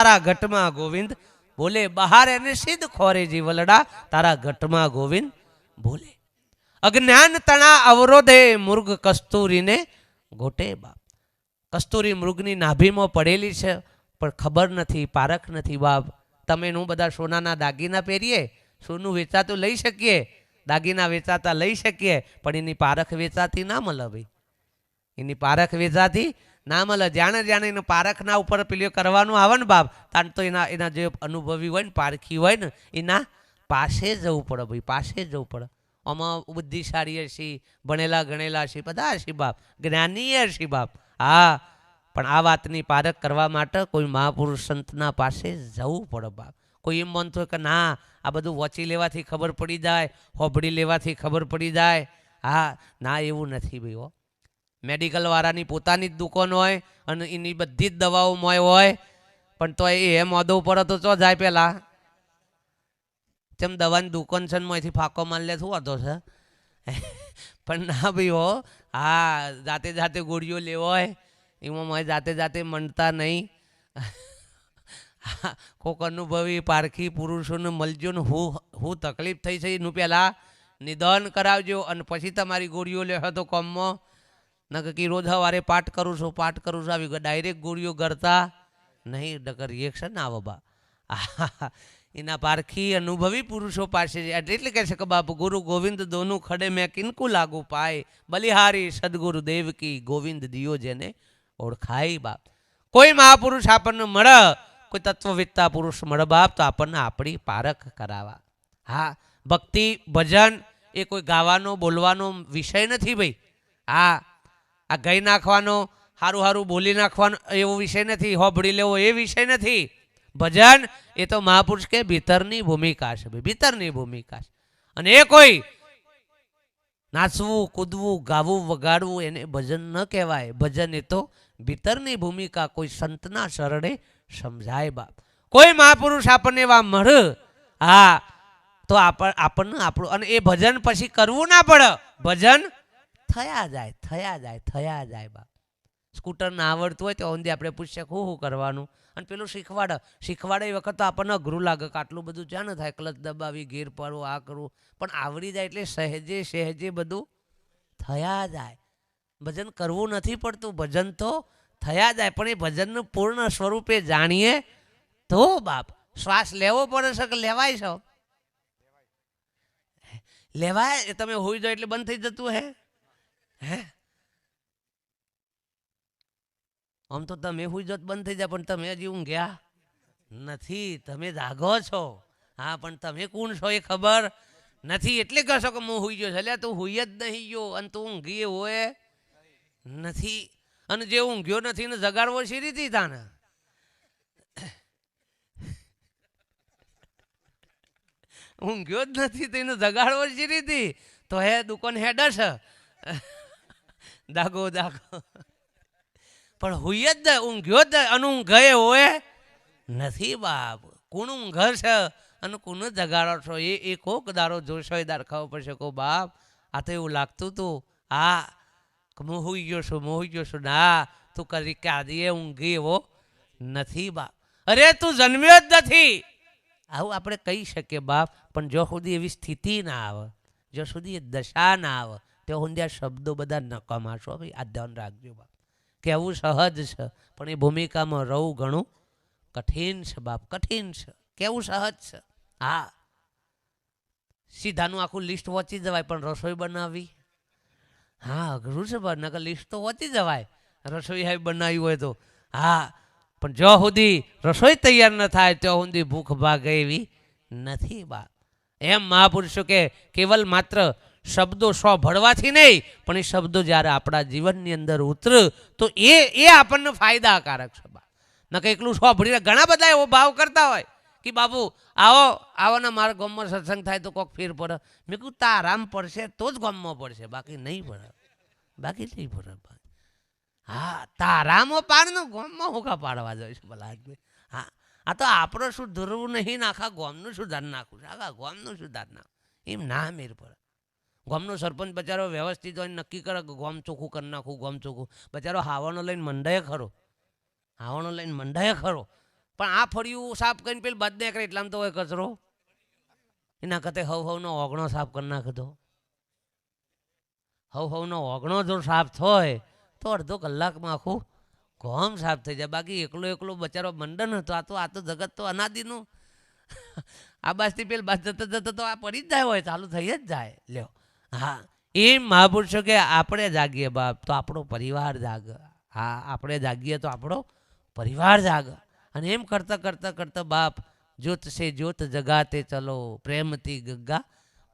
તારા ઘટમાં ગોવિંદ બોલે, બહાર એને સિદ્ધ ખોરે જીવલડા, તારા ઘટમાં ગોવિંદ બોલે. અજ્ઞાન તણા અવરોધે મૃગ કસ્તુરીને ગોટે બાપ. કસ્તુરી મૃગની નાભીમાં પડેલી છે પણ ખબર નથી, પારખ નથી બાપ. તમે હું બધા સોનાના દાગીના પહેરીએ, સોનું વેચાતું લઈ શકીએ, દાગીના વેચાતા લઈ શકીએ, પણ એની પારખ વેચાતી ના મળે ભાઈ. એની પારખ વેચાતી ના મળે. જાણે જાણે એને પારખના ઉપર પેલું કરવાનું આવે ને બાપ, તાન તો એના જે અનુભવી હોય ને, પારખી હોય ને, એના પાસે જવું પડે ભાઈ, પાસે જવું પડે. આમાં બુદ્ધિશાળી હશે, ભણેલા ગણેલા હશે, બધા હશે બાપ, જ્ઞાની હશે બાપ. હા, પણ આ વાતની પારખ કરવા માટે કોઈ મહાપુરુષ સંતના પાસે જવું પડે બાપ. કોઈ એમ માનતો હોય કે ના આ બધું વાંચી લેવાથી ખબર પડી જાય, હોભળી લેવાથી ખબર પડી જાય. હા, ના એવું નથી ભાઈ. હો, મેડિકલ વાળાની પોતાની જ દુકાન હોય અને એની બધી જ દવાઓ મોય હોય, પણ તો એ મોદો પડે તો ચો જાય પેલા. તેમ દવાની દુકાન છે ને મોયથી ફાંકો માર લે, શું વાંધો છે? પણ ના ભાઈ હો, હા, જાતે જાતે ગોળીઓ લેવો હોય એમાં મોય જાતે જાતે મનતા નહીં. કોક અનુભવી પારખી પુરુષોને મળજો ને હું તકલીફ થઈ છે એનું પહેલાં નિદાન કરાવજો અને પછી તમારી ગોળીઓ લેશો તો કોમમાં. ન કે રોજ સવારે પાઠ કરું છું આવી ગયો, ડાયરેક્ટ ગોળીઓ કરતા નહીં, નકર રિએક્શન આવે બા. એના પારખી અનુભવી પુરુષો પાસે એટલે કહે છે કે બાપ ગુરુ ગોવિંદ દોનું ખડે મેં કિનકુ લાગુ પાય, બલિહારી સદગુરુ દેવ કી ગોવિંદ દિયો જેને ઓળખાય બાપ. કોઈ મહાપુરુષ આપણને મળે, કોઈ તત્વવેત્તા પુરુષ મળે બાપ, તો આપણને આપણી પારખ કરાવવા. હા, ભક્તિ ભજન એ કોઈ ગાવાનો બોલવાનો વિષય નથી ભાઈ. હા, આ ગઈ નાખવાનો, સારું સારું બોલી નાખવાનો એવો વિષય નથી, હોબળી લેવો એ વિષય નથી. ભજન એ તો મહાપુરુષ કે ભીતરની ભૂમિકા છે ભાઈ, ભીતરની ભૂમિકા છે. અને એ કોઈ નાચવું કૂદવું ગાવું વગાડવું એને ભજન ન કહેવાય. ભજન એ તો ભીતરની ભૂમિકા કોઈ સંતના શરણે સમજાય બાપ. કોઈ મહાપુરુષ આપણને એવા મળે, હા, તો આપણને આપણું, અને એ ભજન પછી કરવું ના પડે, ભજન થયા જાય થયા જાય થયા જાય બાપ. સ્કૂટર ના આવડતું હોય તો ઊંધી આપણે પૂછીએ શું કરવાનું, અને પેલું શીખવાડે એ વખત તો આપણને અઘરું લાગે કે આટલું બધું જ્યાં ન થાય, ક્લચ દબાવી ગેર પાડવું આ કરવું, પણ આવડી જાય એટલે સહેજે સહેજે બધું થયા જાય. ભજન કરવું નથી પડતું, ભજન તો થયા જાય. પણ એ ભજનનું પૂર્ણ સ્વરૂપે જાણીએ તો બાપ. શ્વાસ લેવો પડે છે કે લેવાય છે? લેવાય. તમે હોઈ જાઓ એટલે બંધ થઈ જતું હે? આમ તો તમે હોઈ જાઓ બંધ થઈ જાય, પણ તમે હજી ઊંઘ્યા નથી, તમે જાગો છો. હા, પણ તમે કોણ છો એ ખબર નથી, એટલે કહેશો કે હું હોઈ ગયો છે. તું હોઈ જ નહીં ગયો અને તું ઊંઘી હોય નથી. અને જે ઊંઘ્યો નથી ને જગાડવો સી રીતે તાને? ઊંઘ્યો જ નથી તો એને જગાડવો સી રીતે? તો હે દુકાન હેડ છે દાગો દાગો, પણ હુઈ જ ઊંઘ્યો જ અને ઊંઘે હોય નથી બાપ. કોણ ઊંઘે છે અને કોને જગાડો છો એ કોક દારો જોશો, એ દાર ખબર પડશે કો બાપ. આ તો એવું લાગતું તું, હા, હું હોઈ ગયો છું, હું હોઈ ગયો છું. ના, તું કરી કાઢીએ ઊંઘી એવો નથી બાપ. અરે તું જન્મ્યો જ નથી આવું આપણે કહી શકીએ બાપ, પણ જો સુધી એવી સ્થિતિ ના આવે, જો સુધી એ દશા ના આવે, ત્યાં સુધી આ શબ્દો બધા નકામા છો ભાઈ. આ ધ્યાન રાખજો બાપ. કહેવું સહજ છે પણ એ ભૂમિકામાં રહવું ઘણું કઠિન છે બાપ, કઠિન છે. કેવું સહજ છે, હા, સીધાનું આખું લિસ્ટ વાંચી જવાય, પણ રસોઈ બનાવવી હા અઘરું છે. નકર લિસ્ટ તો વાંચી જવાય, રસોઈ હાઈ બનાવી હોય તો. હા, પણ જો સુધી રસોઈ તૈયાર ન થાય ત્યાં સુધી ભૂખ ભાગે એવી નથી બાપ. એમ મહાપુરુષો કે કેવલ માત્ર શબ્દો ભળવાથી નહીં, પણ એ શબ્દો જ્યારે આપણા જીવનની અંદર ઉતરે તો એ આપણને ફાયદાકારક છે બા. ન કે એકલું ભળીને ઘણા બધા એવો ભાવ કરતા હોય કે બાબુ આવો આવો ને મારા ગામમાં સત્સંગ થાય તો કોક ફેર પડે. મેં કહ્યું તારામ પડશે તો જ ગામમાં પડશે, બાકી નહીં પડે, બાકી નહીં પડે. હા, તારામાં પાડનો ગામમાં હોકા પાડવા જાય છે ભલા. હા, આ તો આપણો સુધરવું નહીં ને આખા ગામનું સુધાર નાખવું છે, આખા ગામનું સુધાર નાખવું એમ ના મેર પડે. ગામનો સરપંચ બચારો વ્યવસ્થિત હોય નક્કી કરે કે ગામ ચોખ્ખું કરી નાખવું, ગામ ચોખ્ખું. બચારો હાવાનો લઈને મંડાય ખરો, હાવાનો લઈને મંડાય ખરો, પણ આ ફળિયું સાફ કરીને પેલી બાદ નીકળે એટલામાં તો હોય કચરો. એના કરતા હવનો ઓગણો સાફ કરી નાખતો. હવનો ઓગણો જો સાફ થાય તો અડધો કલાકમાં આખું ગોમ સાફ થઈ જાય. બાકી એકલો એકલો બચારો મંડન હતો. આ તો જગત તો અનાદિનું. આ બાજથી પેલી બાદ જતા જતા તો આ પડી જ જાય હોય, ચાલુ થઈ જ જાય. લ્યો હા, એમ મહાપુરુષો કે આપણે જાગીએ બાપ તો આપણો પરિવાર જાગ. હા, આપણે જાગીએ તો આપણો પરિવાર જાગ. અને એમ કરતાં કરતાં કરતાં બાપ જ્યોત સે જ્યોત જગાતે ચલો, પ્રેમથી ગગા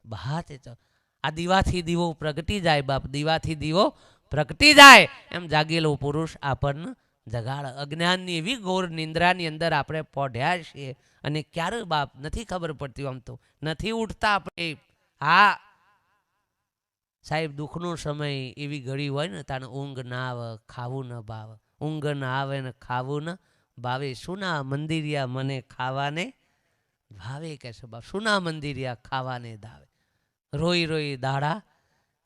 બહાતે ચલો. આ દીવાથી દીવો પ્રગટી જાય બાપ, દીવાથી દીવો પ્રગટી જાય. એમ જાગેલો પુરુષ આપણને જગાડ. અજ્ઞાનની એવી ઘોર નિંદ્રાની અંદર આપણે પોઢ્યા છીએ અને ક્યારે બાપ નથી ખબર પડતી. આમ તો નથી ઉઠતા આપણે. હા સાહેબ, દુઃખનો સમય એવી ઘડી હોય ને તાને ઊંઘ ના આવે, ખાવું ન ભાવે. ઊંઘ ના આવે ને ખાવું ન ભાવે. સુના મંદિરિયા મને ખાવાને ભાવે કે છે બાપ. સુના મંદિરિયા ખાવાને ધાવે. રોઈ રોઈ દાડા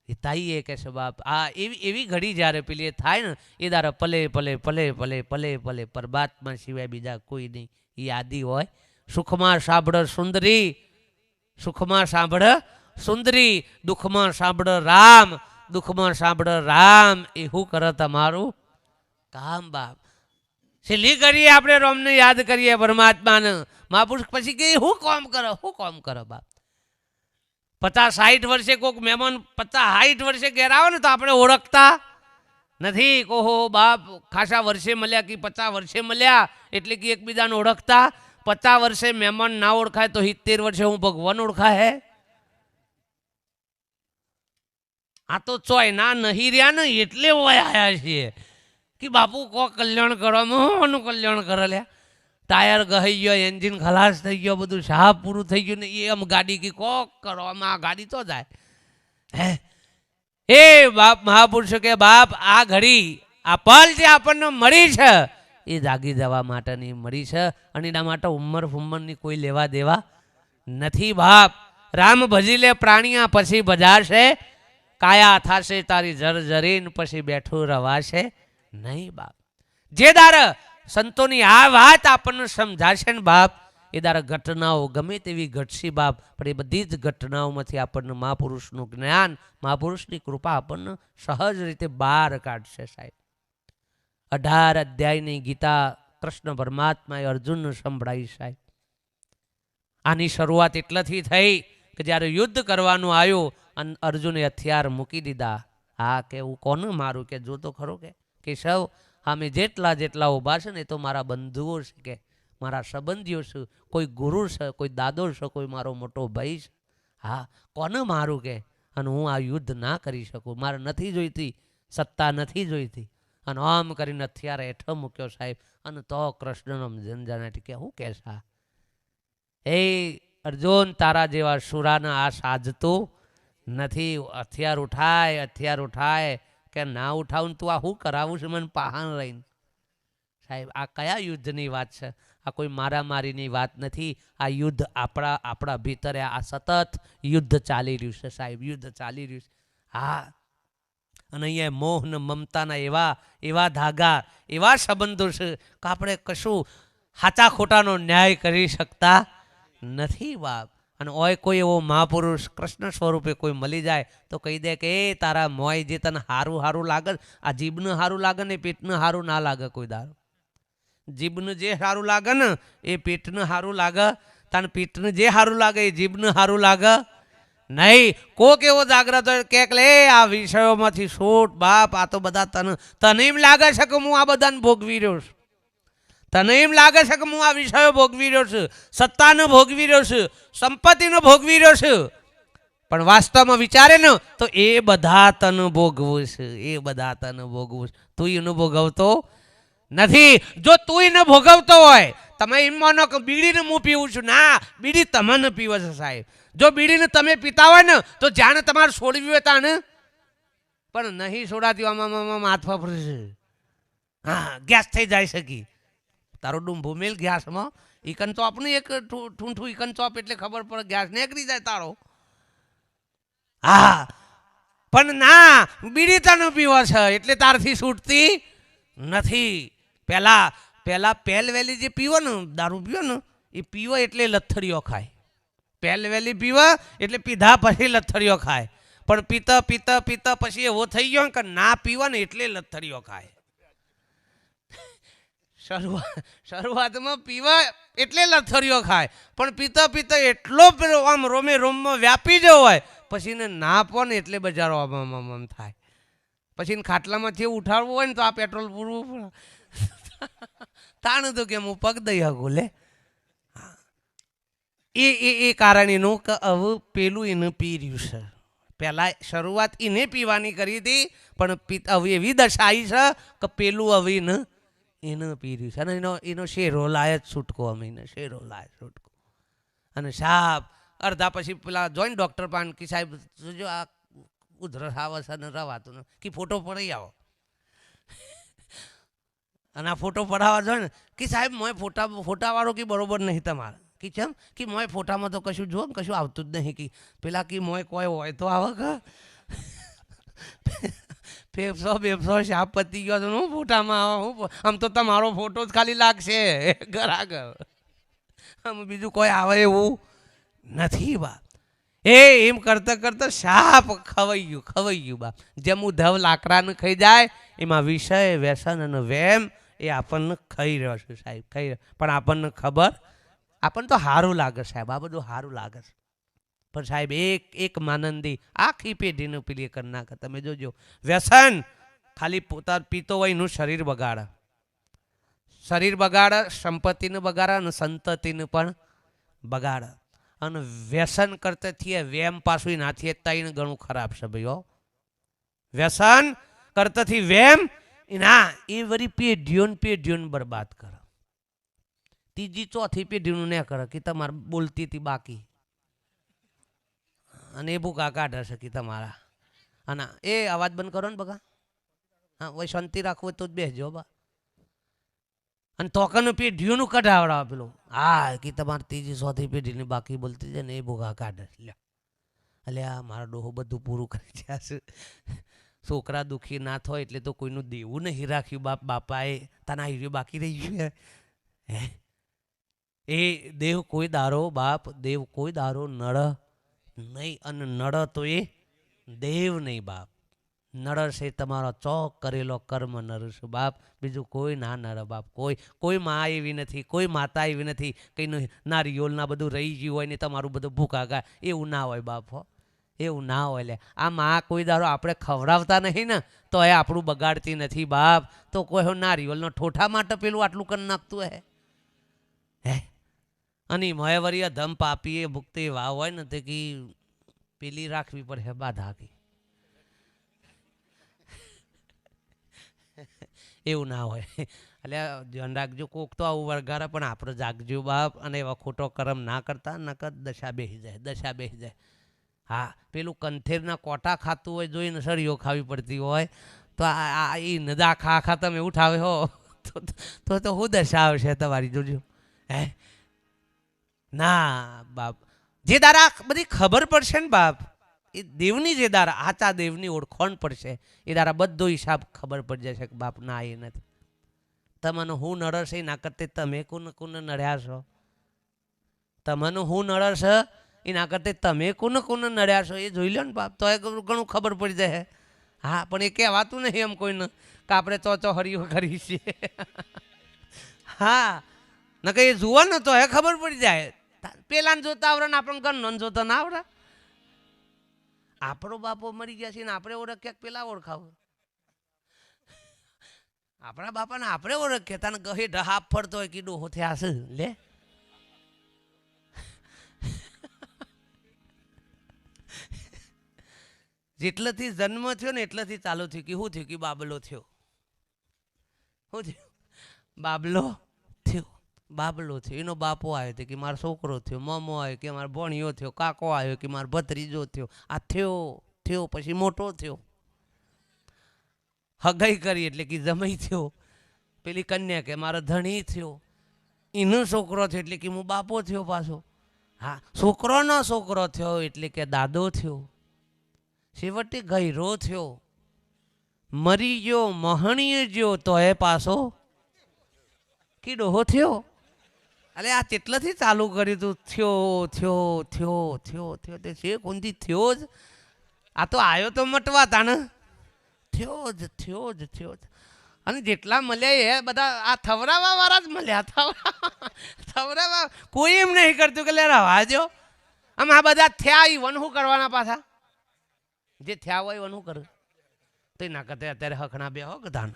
વિતાઈએ કે છે બાપ. આ એવી ઘડી જ્યારે પેલી થાય ને એ દારા પલે પલે પલે પલે પલે પલે પરમાત્મા સિવાય બીજા કોઈ નહીં. એ આદિ હોય. સુખમાં સાંભળ સુંદરી, સુખમાં સાંભળ સુંદરી, દુઃખમાં સાંભળ રામ, દુઃખમાં સાંભળ રામ. એ શું કરે તમારું કામ બાપ. છેલ્લી કરીએ આપણે રોમને યાદ કરીએ પરમાત્માને. મહાપુરુષ પછી કે શું કામ કરો, શું કામ કરો બાપ. 50-60 વર્ષે કોઈક મહેમાન 50-60 વર્ષે ઘેર આવે ને તો આપણે ઓળખતા નથી. કહો બાપ ખાસા વર્ષે મળ્યા કે 50 વર્ષે મળ્યા એટલે કે એકબીજાને ઓળખતા. 50 વર્ષે મહેમાન ના ઓળખાય તો 70 વર્ષે હું ભગવાન ઓળખાય હે. આ તો ચોય ના નહીં રહ્યા ને એટલે હોય આયા છીએ કે બાપુ કો કલ્યાણ કરવામાં કલ્યાણ કરે લ્યા. ટાયર ગહી ગયો, એન્જિન ખલાસ થઈ ગયો, બધું સાફ પૂરું થઈ ગયું ને એ આમ ગાડી કી કોક કરવામાં આ ગાડી તો જાય હે. એ બાપ મહાપુરુષો કે બાપ આ ઘડી આ પલ જે આપણને મળી છે એ જાગી જવા માટેની મળી છે. અને એના માટે ઉંમર ફુમ્મરની કોઈ લેવા દેવા નથી બાપ. રામ ભજી લે પ્રાણિયા પછી બજારશે, કાયા થાશે તારી જરજરીન પછી બેઠું રવાશે નહીં બાપ. જે દાર સંતોની આ વાત આપણને સમજાશે ને બાપ એ દારા ઘટનાઓ ગમે તેવી ઘટશે બાપ. પણ એ બધી જ ઘટનાઓમાંથી આપણને મહાપુરુષનું જ્ઞાન, મહાપુરુષની કૃપા આપણને સહજ રીતે બહાર કાઢશે સાહેબ. 18 અધ્યાયની ગીતા કૃષ્ણ પરમાત્માએ અર્જુનને સંભળાવી સાહેબ. આની શરૂઆત એટલાથી થઈ કે જ્યારે યુદ્ધ કરવાનું આવ્યું અને અર્જુને હથિયાર મૂકી દીધા. હા કે હું કોને મારું કે જો તો ખરો કે સૌ અમે જેટલા જેટલા ઊભા છે ને એ તો મારા બંધુઓ છે, કે મારા સંબંધીઓ છે, કોઈ ગુરુ છે, કોઈ દાદો છે, કોઈ મારો મોટો ભાઈ છે. હા કોને મારું કે. અને હું આ યુદ્ધ ના કરી શકું, મારે નથી જોઈતી, સત્તા નથી જોઈતી. અને આમ કરીને હથિયાર હેઠળ મૂક્યો સાહેબ. અને તો કૃષ્ણનો જનજાનાટી કે હું કહેશા એ અર્જુન તારા જેવા સુરાના આ સાજતું નથી. હથિયાર ઉઠાય, હથિયાર ઉઠાય કે ના ઉઠાવું તું આ શું કરાવું છે મને પહાણ રહીને. સાહેબ આ કયા યુદ્ધની વાત છે? આ કોઈ મારામારીની વાત નથી. આ યુદ્ધ આપણા ભીતરે આ સતત યુદ્ધ ચાલી રહ્યું છે સાહેબ, યુદ્ધ ચાલી રહ્યું છે. હા અને અહીંયા મોહ ને મમતાના એવા ધાગા, એવા સંબંધો છે કે આપણે કશું સાચા ખોટાનો ન્યાય કરી શકતા નથી બાપ. અને ઓય કોઈ એવો મહાપુરુષ કૃષ્ણ સ્વરૂપે કોઈ મળી જાય તો કહી દે કે એ તારા મોય જે તને હારું હારું લાગે, આ જીભને હારું લાગે ને પેટને હારું ના લાગે કોઈ દારૂ. જીભને જે સારું લાગે ને એ પેટને સારું લાગે, તને પેટને જે સારું લાગે એ જીભને સારું લાગે નહીં. કોક એવો જાગ્રત હોય કે લે આ વિષયોમાંથી છૂટ બાપ. આ તો બધા તને એમ લાગે છે કે હું આ બધાને ભોગવી રહ્યો છું, તને એમ લાગે છે કે હું આ વિષયો ભોગવી રહ્યો છું, સત્તાને ભોગવી રહ્યો છું, સંપત્તિને ભોગવી રહ્યો છું. પણ વાસ્તવમાં વિચારે ને તો એ બધા તને ભોગવું છે, એ બધા તને ભોગવું છે. તું એનું ભોગવતો નથી. જો તું એને ભોગવતો હોય, તમે એમ માનો કે બીડીને હું પીવું છું, ના બીડી તમને પીવે છે સાહેબ. જો બીડીને તમે પીતા હોય ને તો જાણે તમારે છોડવી હોય તાને પણ નહીં છોડાતી. આમાં હાથ ફફરે છે. હા ગેસ થઈ જાય શકી તારો ડુંભો મેલ ગેસમાં ઈકન ચોપનું એક ઠૂંઠું ઈકન ચોપ એટલે ખબર પડે ગેસ નીકળી જાય તારો. હા પણ ના બીડી તને પીવો છે એટલે તારથી છૂટતી નથી. પહેલા પહેલા પહેલવેલી જે પીવો ને દારૂ પીવો ને એ પીવો એટલે લથડીઓ ખાય. પહેલવેલી પીવા એટલે પીધા પછી લથડીઓ ખાય. પણ પીતા પીતા પીતા પછી એવો થઈ ગયો કે ના પીવા ને એટલે લથડીઓ ખાય. શરૂઆતમાં પીવા એટલે લથડીઓ ખાય, પણ પીતા પીતા એટલો આમ રોમે રોમમાં વ્યાપી જવો હોય પછી ને ના પો ને એટલે બજારો આમ થાય. પછી ખાટલામાંથી ઉઠાડવું હોય ને તો આ પેટ્રોલ પૂરવું પડે. તાણ તો કેમ હું પગ દઈ શકું લે. એ કારણેનું કે હવે પેલું એને પી રહ્યું છે. પહેલાં શરૂઆત એને પીવાની કરી હતી, પણ હવે એવી દશા આવી છે કે પેલું હવે એને પી રહ્યું છે. અને એનો શેરો લાય જ છૂટકો, અમે એને શેરો લાય છૂટકો. અને સાહેબ અડધા પછી પેલા જોઈને ડૉક્ટર પાન કે સાહેબ જો આ ઉધરસ આવે છે ને રવાતું ને કે ફોટો પડાવી આવો. અને આ ફોટો પડાવવા જોઈએ ને કે સાહેબ મોય ફોટાવાળો કે બરોબર નહીં તમારે કે કેમ કે મોય ફોટામાં તો કશું જો કશું આવતું જ નહીં. કે પેલા કે મોય કોઈ હોય તો આવે કે ફેફસો બેફસો શાપ પતી ગયો તો હું ફોટામાં આવો. આમ તો તમારો ફોટો જ ખાલી લાગશે ઘરાઘર, આમ બીજું કોઈ આવે એવું નથી બા. એમ કરતા કરતા સાપ ખવાઈ ગયું બા. જેમ ઉધવ લાકડાને ખાઈ જાય એમાં વિષય વ્યસન અને વેમ એ આપણને ખાઈ રહ્યો છે સાહેબ, ખાઈ રહ્યો. પણ આપણને ખબર, આપણને તો સારું લાગે સાહેબ, આ બધું સારું લાગે છે. પણ સાહેબ એક માનંદી આખી પેઢીને પેલી કરી નાખે. તમે જોજો વ્યસન ખાલી પોતા પીતો હોય એનું શરીર બગાડે, સંપત્તિને બગાડે અને સંતતિને પણ બગાડે. અને વ્યસન કરતા થઈએ વેમ પાછું ના થઈએ તઈને ઘણું ખરાબ છે ભાઈ. વ્યસન કરતાથી વેમ ના એ વળી પેઢીઓને બરબાદ કરે. ત્રીજી ચોથી પેઢીનું ને કરે કે તમારે બોલતી હતી બાકી અને એ ભૂકા કાઢે છે કે તમારા. અને એ અવાજ બંધ કરો ને બગા. હા વય શાંતિ રાખવું તો જ બેસજો બા. અને તોકનું પેઢીઓનું કઢાવડાવે પેલું. હા કે તમારે ત્રીજી ચોથી પેઢીની બાકી બોલતી છે ને એ ભૂગા કાઢે. એટલે આ મારા ડોહો બધું પૂરું કરી ગયા છે. છોકરા દુઃખી ના થાય એટલે તો કોઈનું દેવું નહીં રાખ્યું બાપ બાપાએ. તના હીરો બાકી રહી ગયું હે. એ દેવ કોઈ દારો બાપ દેવ કોઈ દારો નળ નહીં. અને નળ તો એ દેવ નહીં બાપ. નર છે તમારો ચોક કરેલો કર્મ નર છે બાપ, બીજું કોઈ ના નર બાપ. કોઈ મા એવી નથી, કોઈ માતા એવી નથી કે નારિયોલના બધું રહી ગયું હોય ને તમારું બધું ભૂખા ગાય. એવું ના હોય બાપ હો, એવું ના હોય. લે આ મા કોઈ દારો આપણે ખવડાવતા નહીં ને તો એ આપણું બગાડતી નથી બાપ. તો કોઈ નારિયોલનો ઠોઠા માટે પેલું આટલું કરી નાખતું હે. અને મહેવરિયા ધમ પાપીએ ભૂખતે વાવ હોય ને તે કે પેલી રાખવી પડે બાધા કી. એવું ના હોય. એટલે ધ્યાન રાખજો, કોક તો આવું વળગારે પણ આપણે જાગજો બાપ. અને એવા ખોટો કર્મ ના કરતા, નકર દશા બેસી જાય. હા પેલું કંથેરના કોટા ખાતું હોય જોઈને સળીઓ ખાવી પડતી હોય તો એ નદા ખા તમે ઉઠાવે હો તો હું દશા આવશે તમારી જોજો. હે ના બાપ, જે દારા બધી ખબર પડશે ને બાપ, એ દેવની જે દારા આચા દેવની ઓળખોણ પડશે એ દારા બધો હિસાબ ખબર પડી જશે કે બાપ ના એ નથી. તમને હું નડશે ના કરતે તમે કોને નડ્યા છો. તમને હું નડશે એના કરતે તમે કોને નડ્યા છો એ જોઈ લો ને બાપ. તો એ ઘણું ખબર પડી જાય. હા પણ એ કહેવાતું નહીં એમ કોઈને કે આપણે ચો હરિયો કરી છીએ. હા ન કે એ જુઓ ને તો એ ખબર પડી જાય. પેલાને જોતા આવડે ને આપણને ગણનો જોતા ના આવડે. આપણો બાપો મરી ગયા છે ને આપણે ઓળખ્યા પેલા ઓળખાવ. આપણા બાપાને આપણે ઓળખ્યા તને ગહે ઢહાપ ફરતો હોય કીડું હોથે હશે લે. જેટલેથી જન્મ થયો ને એટલેથી ચાલુ થયું કે શું થયું કે બાબલો થયો. શું થયું? બાબલો થયો. એનો બાપો આવ્યો તો કે મારો છોકરો થયો, મામો આવ્યો કે મારો ભણિયો થયો, કાકો આવ્યો કે મારો ભત્રીજો થયો. આ થયો પછી મોટો થયો. હગાઈ કરી એટલે કે જમાઈ થયો. પેલી કન્યા કે મારો ધણી થયો. એનો છોકરો થયો એટલે કે હું બાપો થયો પાછો. હા છોકરોનો છોકરો થયો એટલે કે દાદો થયો. છેવટે ગયરો થયો, મરી ગયો, મહણીએ ગયો તો એ પાછો કે ડોહો થયો. અરે આ કેટલાથી ચાલુ કર્યું તું? થયો થયો થયો થયો થયો તે છે કોનથી થયો જ. આ તો આવ્યો તો મટવા તાને. થયો જ થયો જ થયો જ. અને જેટલા મળ્યા એ બધા આ થવરાવા વાળા જ મળ્યા. થવરાવા કોઈ એમ નહીં કરતું કે લે રવા દો. આમ આ બધા થયા એ વન શું કરવાના પાછા? જે થયા હોય વન શું કરું તો ના કરતે અત્યારે હખણા બે હો ગધાન.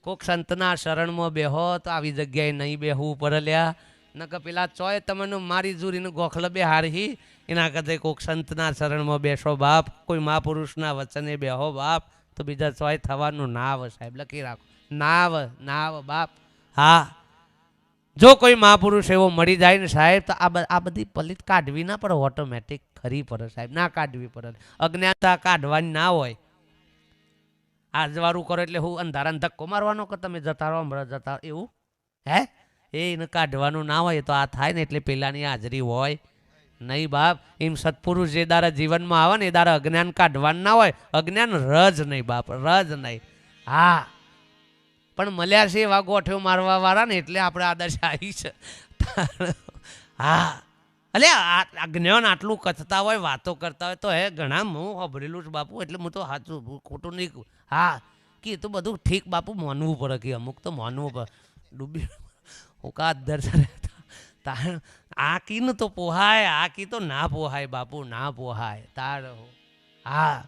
કોક સંતના શરણમાં બેહો તો આવી જગ્યાએ નહીં બેહવું પડે લ્યા. નકર પેલા ચોય તમને મારી જુરીને ગોખલ બે હારી. એના કરતા કોક સંતના શરણમાં બેસો બાપ. કોઈ મહાપુરુષના વચને બેહો બાપ. તો બીજા ચોય થવાનું ના આવે સાહેબ, લખી રાખો. ના આવે બાપ. હા, જો કોઈ મહાપુરુષ એવો મળી જાય ને સાહેબ તો આ બધી પલિત કાઢવી ના પડે, ઓટોમેટિક ખરી પડે સાહેબ, ના કાઢવી પડે. અજ્ઞાનતા કાઢવાની ના હોય. આજવારું કરો એટલે હું અંધારાને ધક્કો મારવાનો કે તમે જતા રહો હમણાં જતા એવું હે? એને કાઢવાનું ના હોય તો આ થાય ને એટલે પેલાની હાજરી હોય નહીં બાપ. એમ સત્પુરુષ જે દારા જીવનમાં આવે ને એ દારા અજ્ઞાન કાઢવાનું ના હોય. અજ્ઞાન રજ નહીં બાપ, રજ નહીં. હા, પણ મળ્યા છે એવા ગોઠ્યો મારવા વાળા ને એટલે આપણે આદર્શ આવી છે. હા, એટલે જ્ઞાન આટલું કથતા હોય, વાતો કરતા હોય તો હે ઘણા હું સાંભળેલું છે બાપુ. એટલે હું તો સાચું ખોટું નહીં. હા, કે તો બધું ઠીક બાપુ, માનવું પડે કે અમુક તો માનવું પડે. ડૂબી ઓકા દર્શન આ કીનું તો પોહાય, આ કી તો ના પોહાય બાપુ, ના પોહાય તાર. હા,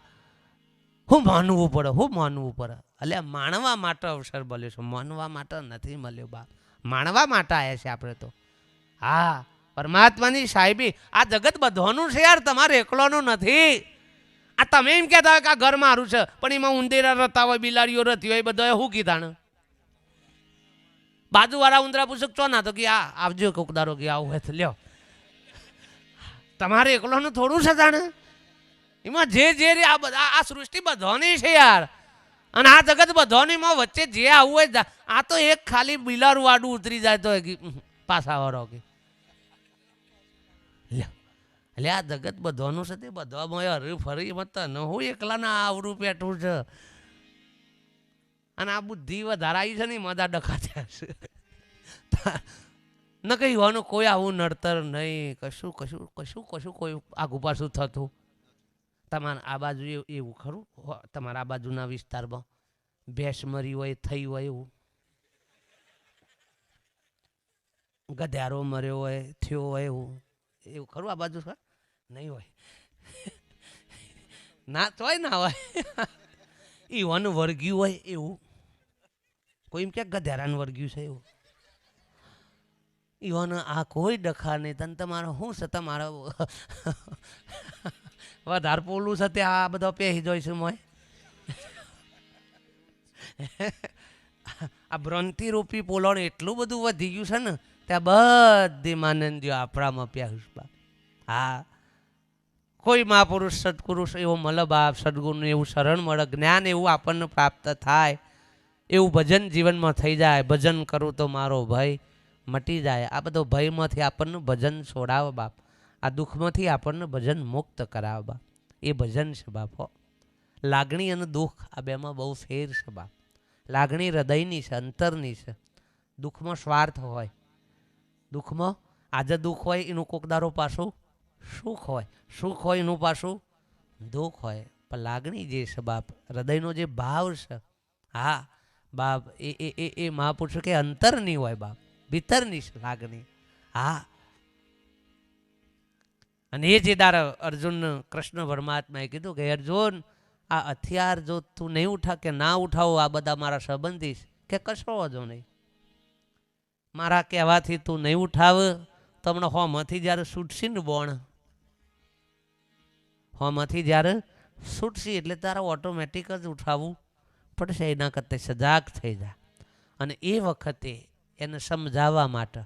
હું માનવું પડે, હું માનવું પડે. એટલે માણવા માટે અવસર મળ્યો છે, માનવા માટે નથી મળ્યો બાપ. માણવા માટે આવ્યા છે આપણે તો. હા, પરમાત્માની સાહેબી. આ જગત બધાનું છે યાર, તમારે એકલોનું નથી. આ તમે એમ કહેતા હોય કે આ ઘર મારું છે પણ એમાં ઉંદેરા રહેતા હોય, બિલાડીઓ રહેતી હોય, બધા શું કીધા ને બાજુવાળા ઉંદરા પૂછક ચો ના તો કે આ આવજો કોક દારો કે આવું હોય તો લ્યો. તમારે એકલોનું થોડું છે જાણે. એમાં જે આ સૃષ્ટિ બધાની છે યાર. અને આ જગત બધાનીમાં વચ્ચે જે આવું હોય, આ તો એક ખાલી બિલારું આડું ઉતરી જાય તો પાછા વાળો કે એટલે આ જગત બધાનું છે તે બધામાં હરી ફરી મત ન હું એકલાના આવરું પેટું છે. અને આ બુદ્ધિ વધારે આવી છે ને મજા ડખા થયા છે. ન કઈ હોવાનું કોઈ આવું નડતર નહીં, કશું કશું કશું કશું કોઈ આગુ પાછું થતું. તમારે આ બાજુ એવું ખરું? તમારા આ બાજુના વિસ્તારમાં ભેંસ મરી હોય, થઈ હોય એવું, ગધેડો મર્યો હોય, થયો હોય એવું એવું ખરું આ બાજુ? નહીં હોય ના તોય ના હોય. એ વન વર્ગ્યું હોય એવું કોઈ એમ ક્યાંક ગધેરાનું વર્ગ્યું છે એવું. ઈવન આ કોઈ ડખા નહીં. તને તમારે શું છે? તમારે વધારે પોલું છે તે આ બધા પહેરી જોઈશું મોય. આ ભ્રાંતિ રૂપી પોલોણ એટલું બધું વધી ગયું છે ને ત્યાં બધી માનંદીઓ આપણામાં પ્યાસ બાપ. હા, કોઈ મહાપુરુષ સત્પુરુષ એવો મળે બાપ, સદગુરુનું એવું શરણ મળે, જ્ઞાન એવું આપણને પ્રાપ્ત થાય, એવું ભજન જીવનમાં થઈ જાય. ભજન કરું તો મારો ભય મટી જાય. આ બધો ભયમાંથી આપણને ભજન છોડાવે બાપ. આ દુઃખમાંથી આપણને ભજન મુક્ત કરાવે બાપ. એ ભજન છે બાપ. લાગણી અને દુઃખ આ બેમાં બહુ ફેર છે બાપ. લાગણી હૃદયની છે, અંતરની છે. દુઃખમાં સ્વાર્થ હોય. દુઃખમાં આજે દુઃખ હોય એનું કોકદારો પાછું સુખ હોય, સુખ હોય એનું પાછું દુઃખ હોય. પણ લાગણી જે છે બાપ, હૃદયનો જે ભાવ છે, હા બાપ, એ મહાપુરુષો કે અંતરની હોય બાપ, ભીતરની છે લાગણી. હા, અને એ જે દાર અર્જુન કૃષ્ણ પરમાત્માએ કીધું કે અર્જુન આ હથિયાર જો તું નહીં ઉઠા કે ના ઉઠાવો, આ બધા મારા સંબંધી કે કશો વાંધો નહીં, મારા કહેવાથી તું નહીં ઉઠાવ તો હમણાં હોમાંથી જ્યારે છૂટશી ને બોણ, હોમાંથી જ્યારે છૂટશી એટલે તારા ઓટોમેટિક જ ઉઠાવવું પડશે. એના કરતા સજાગ થઈ જા. અને એ વખતે એને સમજાવવા માટે,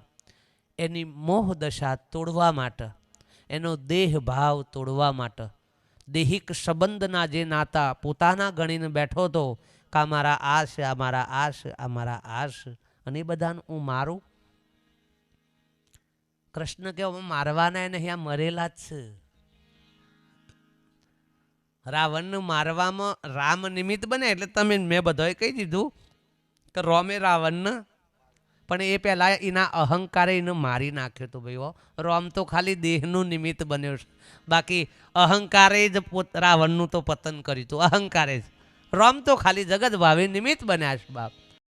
એની મોહ દશા તોડવા માટે, એનો દેહ ભાવ તોડવા માટે, દૈહિક સંબંધના જે નાતા પોતાના ગણીને બેઠો હતો કે અમારા આ છે, અમારા આ છે, અમારા આ છે, અને એ બધાને હું મારું. કૃષ્ણ કે મારવાના એને અહીંયા મરેલા જ છે. રાવણને મારવામાં રામ નિમિત્ત બને એટલે તમે મેં બધાએ કહી દીધું કે રોમે રાવણને પણ એ પહેલા એના અહંકારે એને મારી નાખ્યો તો ભાઈ રોમ તો ખાલી દેહનું નિમિત્ત બન્યો છે, બાકી અહંકારે જ રાવણનું તો પતન કર્યું હતું, અહંકારે જ. રોમ તો ખાલી જગત ભાવે નિમિત્ત બન્યા છે બાપ.